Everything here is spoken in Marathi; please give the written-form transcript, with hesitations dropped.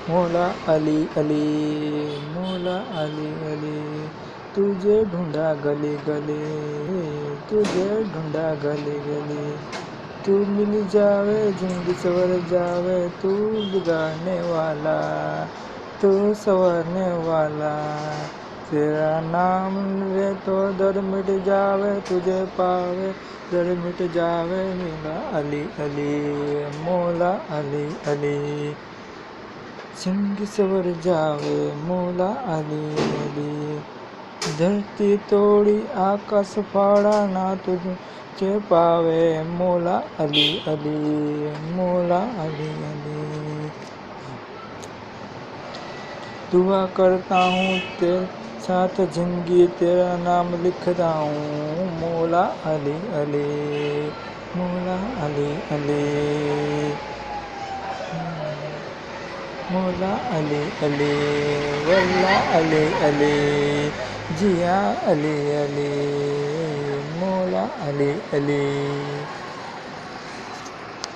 मौला अली अली, मौला अली अली, तुझे ढूंढा गली गली, तुझे ढूंढा गली गली। तू मिल जावे जिंदगी सवर जावे, तू बिगाड़ने वाला, तू संवरने वाला। तेरा नाम ले तो दर्द मिट जावे, तुझे पावे दर्द मिट जावे। मौला अली अली, मौला अली अली, जिंदगी सवर जावे। मौला अली अली, धरती तोड़ी आकाश फाड़ा ना तुझे पावे। मौला अली अली, मौला अली अली। दुआ करता हूँ तेरे साथ जिंदगी, तेरा नाम लिखता हूँ। मौला अली अली, मौला अली अली, मौला अली अली, वल्ला अली अली, जिया अली अली, मौला अली अली।